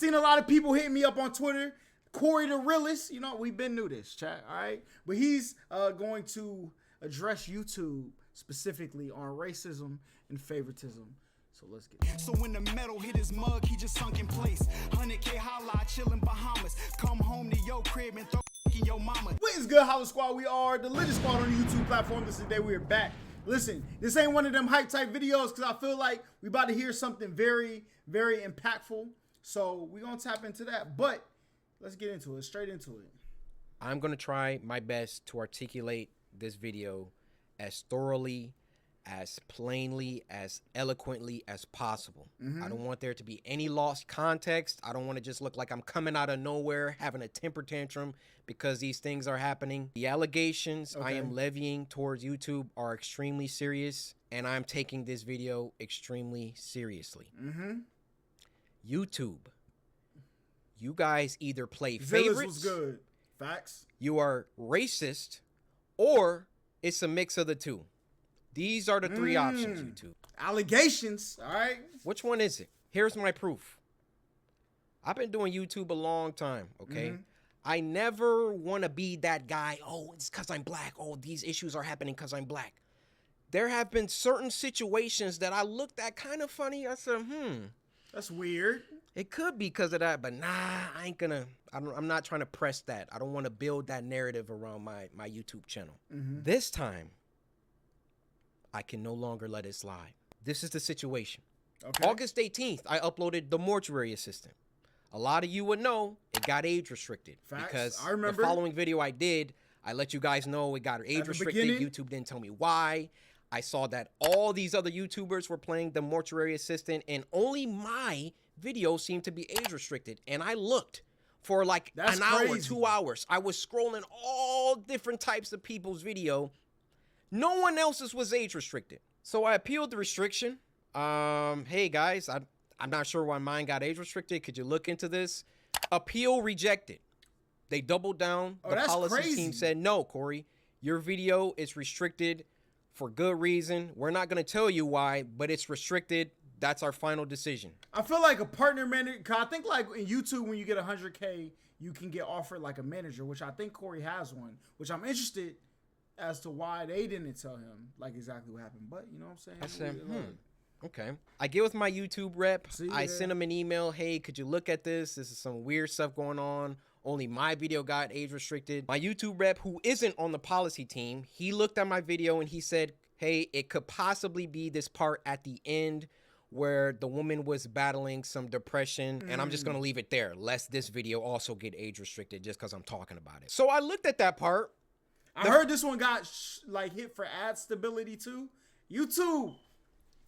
Seen a lot of people hitting me up on Twitter. Cory the realist, you know, we've been new this, chat, all right? But he's going to address YouTube specifically on racism and favoritism. So let's get it. So when the metal hit his mug, he just sunk in place. 100K Holla, chillin' Bahamas. Come home to your crib and throw in your mama. What is good, HollaSquad? We are the latest squad on the YouTube platform. This is the day we are back. Listen, this ain't one of them hype type videos because I feel like we about to hear something very, very impactful. So we're going to tap into that. But let's get into it, straight into it. I'm going to try my best to articulate this video as thoroughly, as plainly, as eloquently as possible. I don't want there to be any lost context. I don't want to just look like I'm coming out of nowhere having a temper tantrum because these things are happening. The allegations I am levying towards YouTube are extremely serious, and I'm taking this video extremely seriously. YouTube, you guys either play favorites, was good. Facts. You are racist, or it's a mix of the two. These are the three options, YouTube. Allegations, all right? Which one is it? Here's my proof. I've been doing YouTube a long time, okay? I never want to be that guy, oh, it's because I'm black. Oh, these issues are happening because I'm black. There have been certain situations that I looked at kind of funny. I said, that's weird. It could be because of that, but nah, I ain't gonna, I'm not trying to press that. I don't want to build that narrative around my YouTube channel. This time, I can no longer let it slide. This is the situation. August 18th, I uploaded The Mortuary Assistant. A lot of you would know it got age restricted. Facts. Because I remember. The following video I did, I let you guys know it got age restricted. YouTube didn't tell me why. I saw that all these other YouTubers were playing The Mortuary Assistant, and only my video seemed to be age restricted. And I looked for like an hour, 2 hours. I was scrolling all different types of people's video. No one else's was age restricted. So I appealed the restriction. Hey guys, I'm not sure why mine got age restricted. Could you look into this? Appeal rejected. They doubled down. The policy team said, no, Cory, your video is restricted for good reason. We're not going to tell you why, but it's restricted. That's our final decision. I feel like a partner manager, cause I think like in YouTube, when you get 100K, you can get offered like a manager, which I think Cory has one, which I'm interested as to why they didn't tell him like exactly what happened. But you know what I'm saying? I said, okay. I get with my YouTube rep. I sent him an email. Hey, could you look at this? This is some weird stuff going on. Only my video got age restricted. My YouTube rep, who isn't on the policy team, he looked at my video and he said, hey, it could possibly be this part at the end where the woman was battling some depression. And I'm just going to leave it there, lest this video also get age restricted just because I'm talking about it. So I looked at that part. I heard this one got like hit for ad stability too. YouTube,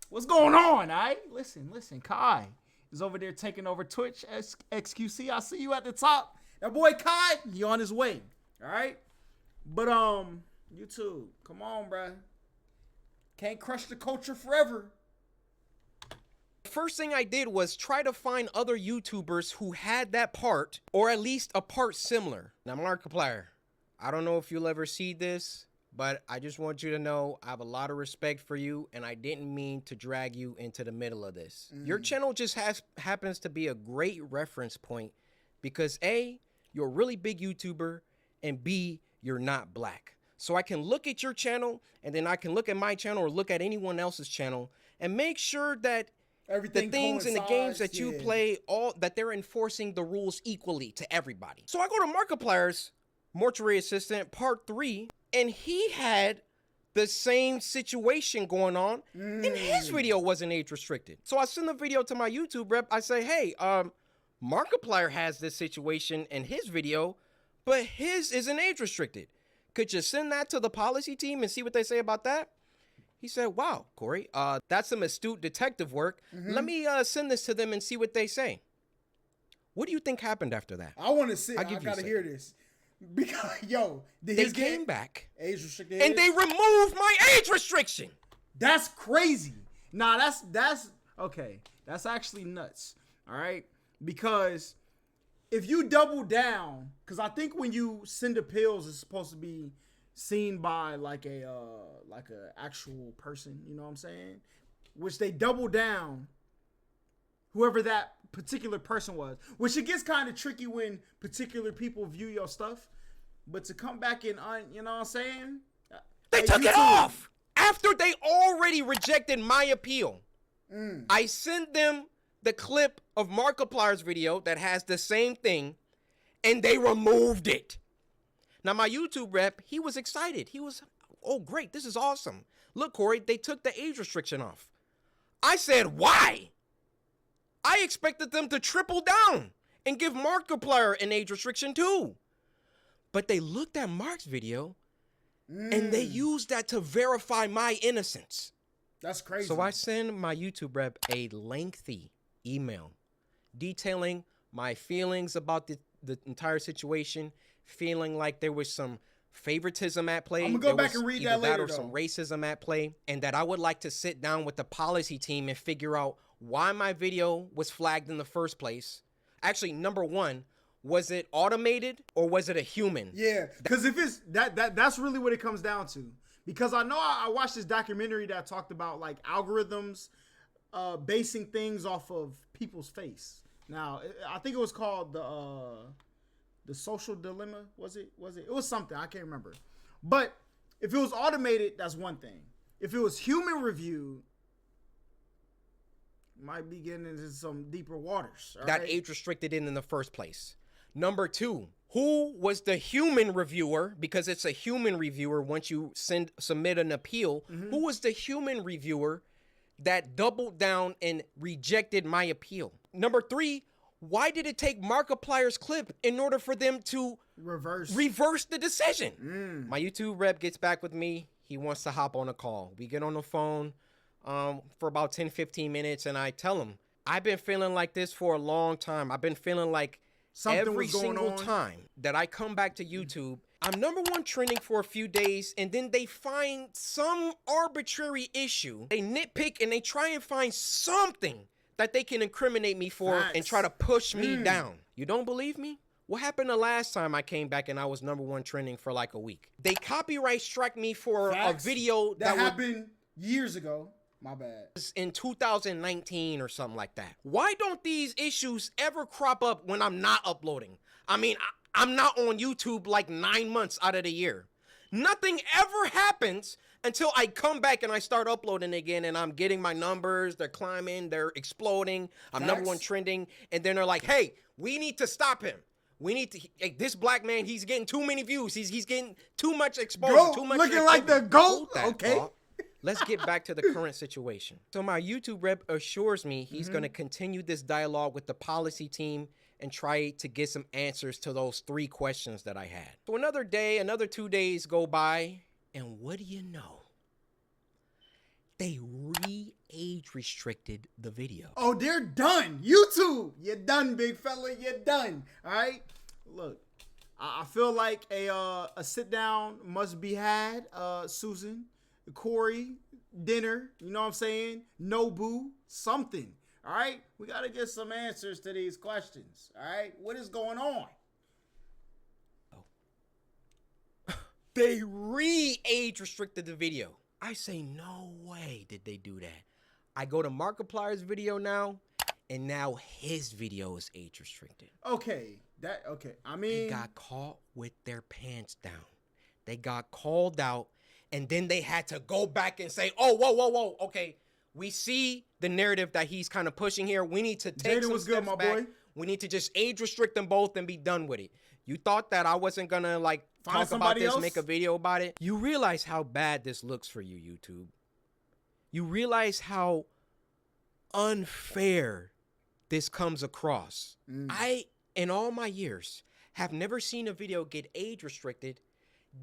what's going on? All right, listen. Kai is over there taking over Twitch. XQC, I see you at the top. That boy Kai, he on his way. All right, but YouTube, come on, bruh. Can't crush the culture forever. First thing I did was try to find other YouTubers who had that part, or at least a part similar. Now, Markiplier, I don't know if you'll ever see this, but I just want you to know I have a lot of respect for you, and I didn't mean to drag you into the middle of this. Your channel just happens to be a great reference point because A, you're a really big YouTuber, and B, you're not black. So I can look at your channel, and then I can look at my channel or look at anyone else's channel and make sure that the things in the games that you play, that they're enforcing the rules equally to everybody. So I go to Markiplier's Mortuary Assistant Part 3, and he had the same situation going on, and his video wasn't age restricted. So I send the video to my YouTube rep. I say, hey, Markiplier has this situation in his video, but his isn't age restricted. Could you send that to the policy team and see what they say about that? He said, wow, Cory, that's some astute detective work. Let me send this to them and see what they say. What do you think happened after that? I want to see. I gotta hear this. Because, yo, they came back age restricted, and they removed my age restriction. That's crazy. Nah, that's okay. That's actually nuts. All right, because if you double down, because I think when you send appeals, it's supposed to be seen by like a actual person. You know what I'm saying? Which they double down. Whoever that particular person was. Which it gets kind of tricky when particular people view your stuff. But to come back and, you know what I'm saying? They took it off after they already rejected my appeal. I sent them the clip of Markiplier's video that has the same thing, and they removed it. Now, my YouTube rep, he was excited. He was, oh, great, this is awesome. Look, Cory, they took the age restriction off. I said, why? I expected them to triple down and give Markiplier an age restriction too. But they looked at Mark's video, and they used that to verify my innocence. That's crazy. So I send my YouTube rep a lengthy email detailing my feelings about the entire situation, feeling like there was some favoritism at play. I'm gonna go back and read that later, or some racism at play, and that I would like to sit down with the policy team and figure out why my video was flagged in the first place. Actually, number one, was it automated or was it a human? Yeah, because if it's that's really what it comes down to. Because I know I watched this documentary that talked about like algorithms basing things off of people's face. Now, I think it was called the social dilemma. Was it? It was something. I can't remember. But if it was automated, that's one thing. If it was human reviewed, might be getting into some deeper waters. That age restricted in the first place. Number two, who was the human reviewer? Because it's a human reviewer once you submit an appeal. Who was the human reviewer that doubled down and rejected my appeal? Number three, why did it take Markiplier's clip in order for them to reverse the decision? My YouTube rep gets back with me. He wants to hop on a call. We get on the phone for about 10-15 minutes, and I tell him, I've been feeling like this for a long time. I've been feeling like every single time that I come back to YouTube, I'm #1 trending for a few days, and then they find some arbitrary issue. They nitpick and they try and find something that they can incriminate me for and try to push me down. You don't believe me? What happened the last time I came back and I was #1 trending for like a week? They copyright struck me for a video that happened years ago. My bad. In 2019 or something like that. Why don't these issues ever crop up when I'm not uploading? I mean, I'm not on YouTube like 9 months out of the year. Nothing ever happens until I come back and I start uploading again, and I'm getting my numbers. They're climbing. They're exploding. I'm #1 trending. And then they're like, hey, we need to stop him. We need to, this black man, he's getting too many views. He's getting too much exposure. Too much looking like the GOAT. Okay. Let's get back to the current situation. So my YouTube rep assures me he's going to continue this dialogue with the policy team and try to get some answers to those 3 questions that I had. So another day, another 2 days go by, and what do you know? They re-age restricted the video. Oh, they're done. YouTube, you're done, big fella. You're done. All right. Look, I feel like a sit down must be had, Susan. Cory, dinner, you know what I'm saying? Nobu, something. All right? We got to get some answers to these questions. All right? What is going on? They re-age restricted the video. I say, no way did they do that. I go to Markiplier's video now, and now his video is age restricted. Okay. I mean, they got caught with their pants down. They got called out. And then they had to go back and say, oh, whoa. Okay, we see the narrative that he's kind of pushing here. We need to take some steps back. We need to just age restrict them both and be done with it. You thought that I wasn't going to, like, talk about this, make a video about it? You realize how bad this looks for you, YouTube. You realize how unfair this comes across. I, in all my years, have never seen a video get age restricted,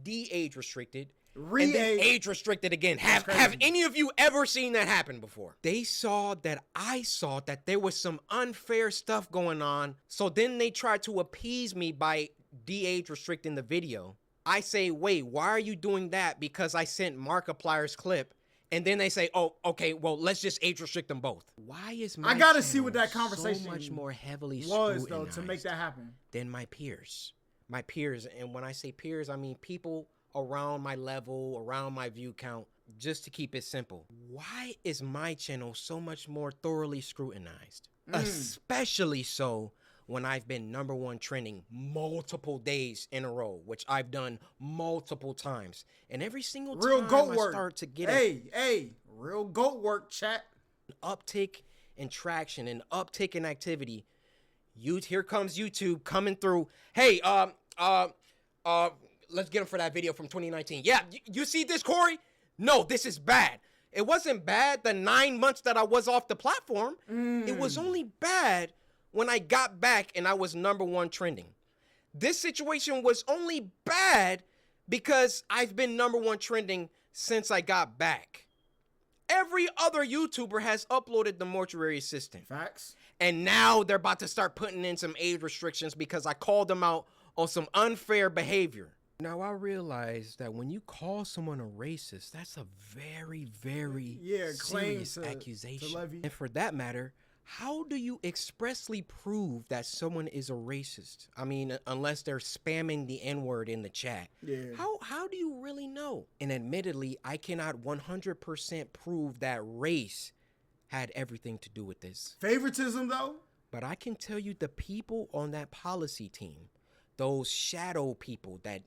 de-age restricted, and then age restricted again. Have any of you ever seen that happen before? They saw that I saw that there was some unfair stuff going on. So then they tried to appease me by de-age restricting the video. I say, wait, why are you doing that? Because I sent Markiplier's clip. And then they say, oh, okay, well, let's just age restrict them both. Why is my I gotta see what that conversation so much more heavily was, though, to make that happen than my peers? My peers, and when I say peers, I mean people around my level, around my view count. Just to keep it simple, why is my channel so much more thoroughly scrutinized? Especially so when I've been #1 trending multiple days in a row, which I've done multiple times. And every single Real time goat I work. start to get Real goat work, chat. an uptick in traction, an uptick in activity, here comes YouTube coming through. Hey, let's get him for that video from 2019. Yeah, you see this, Cory? No, this is bad. It wasn't bad the 9 months that I was off the platform. It was only bad when I got back and I was #1 trending. This situation was only bad because I've been #1 trending since I got back. Every other YouTuber has uploaded the Mortuary Assistant. Facts. And now they're about to start putting in some age restrictions because I called them out on some unfair behavior. Now, I realize that when you call someone a racist, that's a very, very serious accusation. And for that matter, how do you expressly prove that someone is a racist? I mean, unless they're spamming the N-word in the chat. Yeah. How do you really know? And admittedly, I cannot 100% prove that race had everything to do with this. Favoritism, though? But I can tell you the people on that policy team, those shadow people that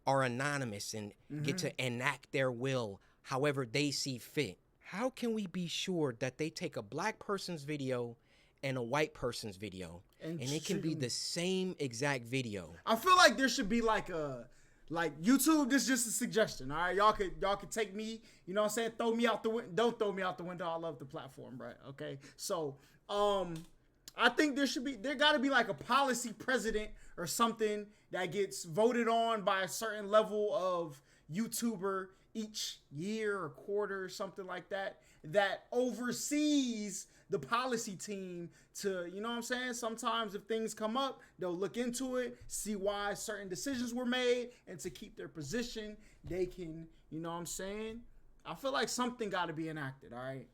are anonymous and get to enact their will however they see fit. How can we be sure that they take a black person's video and a white person's video and it can be the same exact video? I feel like there should be like YouTube, this is just a suggestion, all right? Y'all could take me, you know what I'm saying? Throw me out the window. Don't throw me out the window. I love the platform, right? Okay. So, I think there got to be like a policy president or something that gets voted on by a certain level of YouTuber each year or quarter or something like that, that oversees the policy team to, you know what I'm saying? Sometimes if things come up, they'll look into it, see why certain decisions were made, and to keep their position, they can, you know what I'm saying? I feel like something got to be enacted, all right?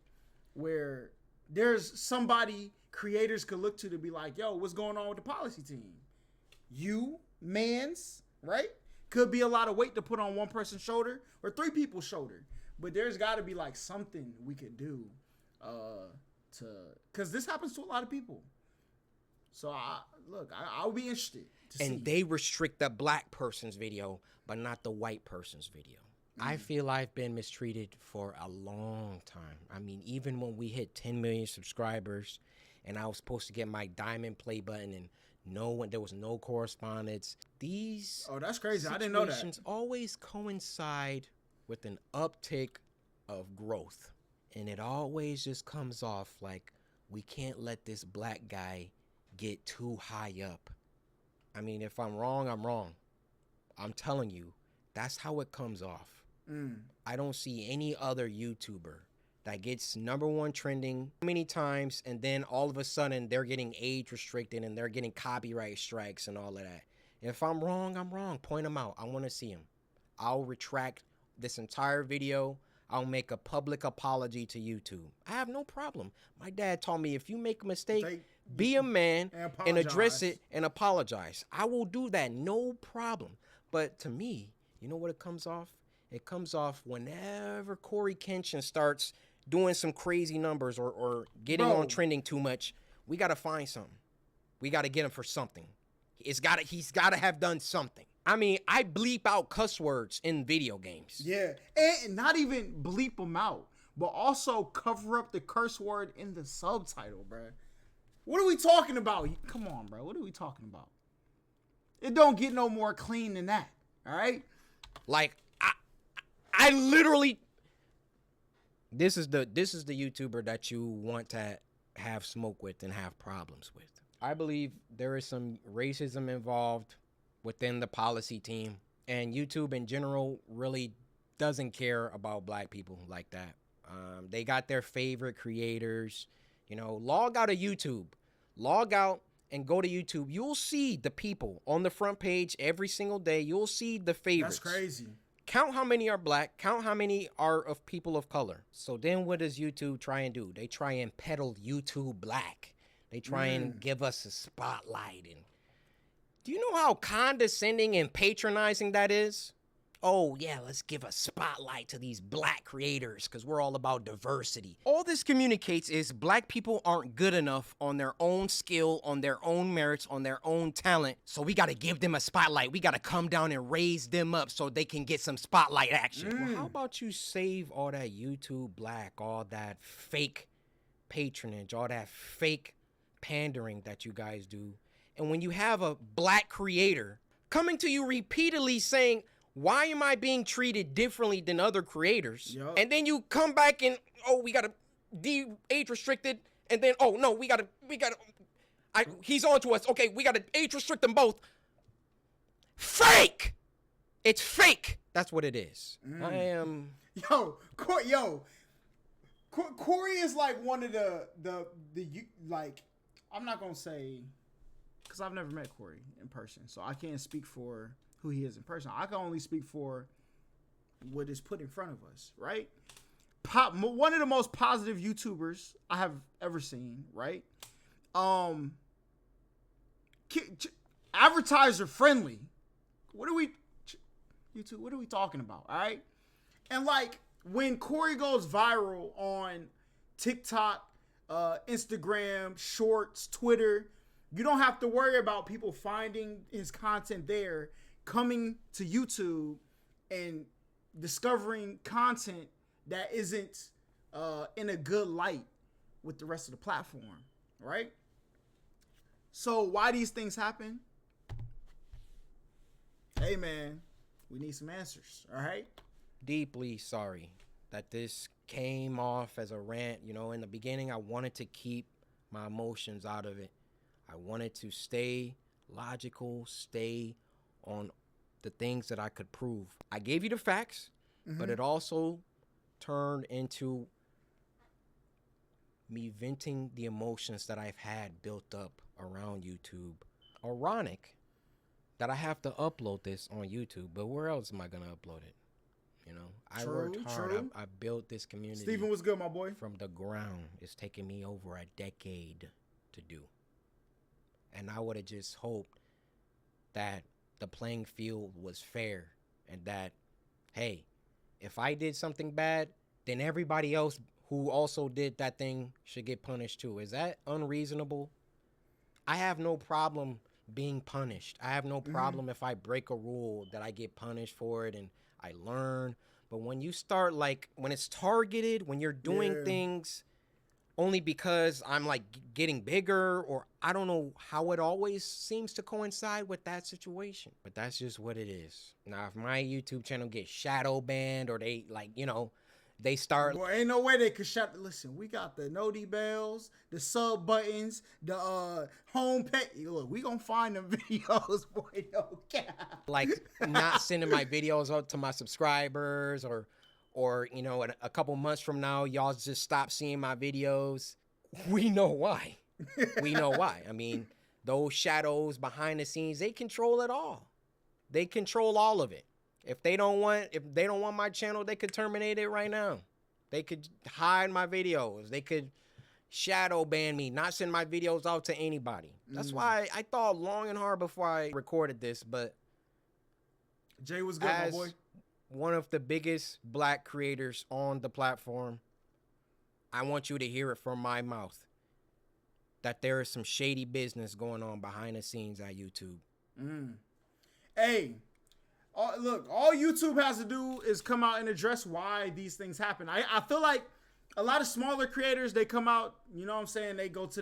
Where there's somebody creators could look to be like, yo, what's going on with the policy team? Right? Could be a lot of weight to put on one person's shoulder or 3 people's shoulder. But there's got to be like something we could do because this happens to a lot of people. So I'll be interested to see. And they restrict the black person's video, but not the white person's video. I feel I've been mistreated for a long time. I mean, even when we hit 10 million subscribers and I was supposed to get my diamond play button and there was no correspondence. That's crazy. I didn't know that. Situations always coincide with an uptick of growth. And it always just comes off like we can't let this black guy get too high up. I mean, if I'm wrong, I'm wrong. I'm telling you, that's how it comes off. I don't see any other YouTuber that gets #1 trending many times and then all of a sudden they're getting age restricted and they're getting copyright strikes and all of that. If I'm wrong, I'm wrong. Point them out. I want to see them. I'll retract this entire video. I'll make a public apology to YouTube. I have no problem. My dad taught me if you make a mistake, be a man and address it and apologize. I will do that. No problem. But to me, you know what it comes off? It comes off whenever Coryxkenshin starts doing some crazy numbers or getting on trending too much. We got to find something. We got to get him for something. He's got to have done something. I mean, I bleep out cuss words in video games. Yeah, and not even bleep them out, but also cover up the curse word in the subtitle, bro. What are we talking about? Come on, bro. What are we talking about? It don't get no more clean than that, all right? Like, I literally... This is the YouTuber that you want to have smoke with and have problems with. I believe there is some racism involved within the policy team, and YouTube in general really doesn't care about black people like that. They got their favorite creators. You know, log out of YouTube. Log out and go to YouTube. You'll see the people on the front page every single day. You'll see the favorites. That's crazy. Count how many are black. Count how many are of people of color. So then what does YouTube try and do? They try and peddle YouTube black. They try and give us a spotlight. And do you know how condescending and patronizing that is? oh yeah, let's give a spotlight to these black creators because we're all about diversity. All this communicates is black people aren't good enough on their own skill, on their own merits, on their own talent. So we got to give them a spotlight. We got to come down and raise them up so they can get some spotlight action. Well, how about you save all that YouTube black, all that fake patronage, all that fake pandering that you guys do. And when you have a black creator coming to you repeatedly saying, why am I being treated differently than other creators? Yep. And then you come back and, oh, we got to age restricted. And then, oh, no, he's on to us. Okay, we got to age restrict them both. Fake! It's fake. That's what it is. I am... Cory is like one of the like, I'm not going to say, because I've never met Cory in person, so I can't speak for who he is in person. I can only speak for what is put in front of us, right? One of the most positive YouTubers I have ever seen, right? Advertiser friendly. What are we talking about, all right? And like, when Cory goes viral on TikTok, Instagram, Shorts, Twitter, you don't have to worry about people finding his content there, coming to YouTube and discovering content that isn't in a good light with the rest of the platform, right? So why these things happen? Hey man, we need some answers, all right? Deeply sorry that this came off as a rant. You know, in the beginning, I wanted to keep my emotions out of it. I wanted to stay logical, stay on the things that I could prove. I gave you the facts, but it also turned into me venting the emotions that I've had built up around YouTube. Ironic that I have to upload this on YouTube, but where else am I going to upload it? You know, I worked hard. I built this community. Steven was good, my boy. From the ground. It's taken me over a decade to do. And I would have just hoped that the playing field was fair and that, hey, if I did something bad, then everybody else who also did that thing should get punished too. Is that unreasonable? I have no problem being punished. I have no problem if I break a rule that I get punished for it and I learn. But when you start, like, when it's targeted, when you're doing things only because I'm like getting bigger, or I don't know how it always seems to coincide with that situation. But that's just what it is. Now, if my YouTube channel gets shadow banned or they, like, you know, they start... Well, ain't no way they could shut... Listen, we got the noti bells, the sub buttons, the home page. Look, we gonna find them videos, boy, no cap. Like, not sending my videos out to my subscribers, or you know, a couple months from now, y'all just stop seeing my videos. We know why. We know why. I mean, those shadows behind the scenes, they control it all. They control all of it. If they don't want my channel, they could terminate it right now. They could hide my videos. They could shadow ban me, not send my videos out to anybody. That's why I thought long and hard before I recorded this, but Jay was good, my boy. One of the biggest black creators on the platform, I want you to hear it from my mouth that there is some shady business going on behind the scenes at YouTube. Hey, look, all YouTube has to do is come out and address why these things happen. I feel like a lot of smaller creators, they come out, you know what I'm saying, they go to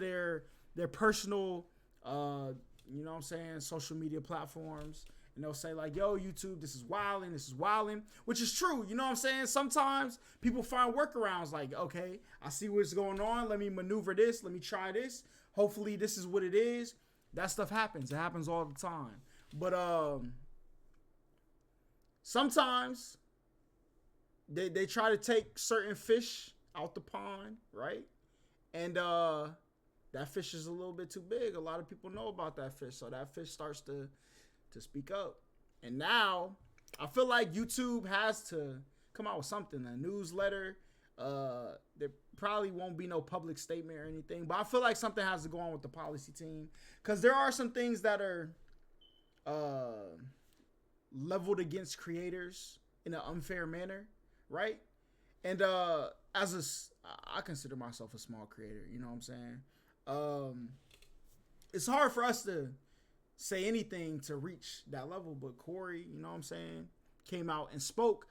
their personal, you know what I'm saying, social media platforms, and they'll say like, yo, YouTube, this is wilding, which is true, you know what I'm saying? Sometimes people find workarounds like, okay, I see what's going on, let me maneuver this, let me try this, hopefully this is what it is. That stuff happens. It happens all the time. But, sometimes they try to take certain fish out the pond, right? And that fish is a little bit too big. A lot of people know about that fish, so that fish starts to speak up. And now I feel like YouTube has to come out with something, a newsletter. There probably won't be no public statement or anything, but I feel like something has to go on with the policy team, because there are some things that are leveled against creators in an unfair manner, right? And I consider myself a small creator, you know what I'm saying? It's hard for us to say anything to reach that level, but Cory, you know what I'm saying, came out and spoke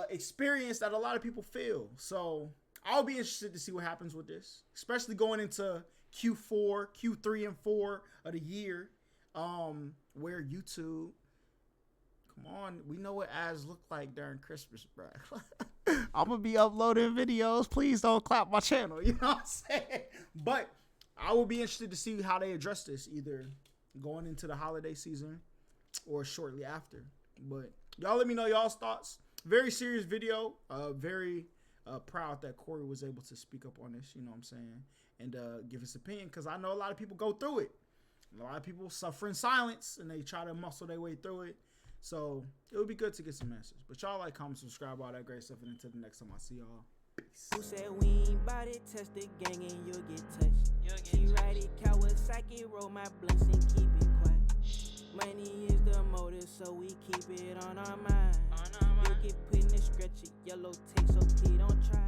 experience that a lot of people feel. So I'll be interested to see what happens with this, especially going into Q4, Q3 and 4 of the year, where YouTube, come on, we know what ads look like during Christmas, bro. I'm gonna be uploading videos. Please don't clap my channel, you know what I'm saying? But I will be interested to see how they address this, either going into the holiday season or shortly after. But y'all let me know y'all's thoughts. Very serious video. Very proud that Cory was able to speak up on this, you know what I'm saying, and give his opinion, because I know a lot of people go through it. A lot of people suffer in silence, and they try to muscle their way through it. So it would be good to get some answers. But y'all like, comment, subscribe, all that great stuff, and until the next time I see y'all. Peace. Who said we ain't bout it? Test the gang and you'll get touched. She ride it, Kawasaki, roll my blunts and keep it quiet. Money is the motive, so we keep it on our mind. You get put in the stretcher, yellow tape, so please don't try.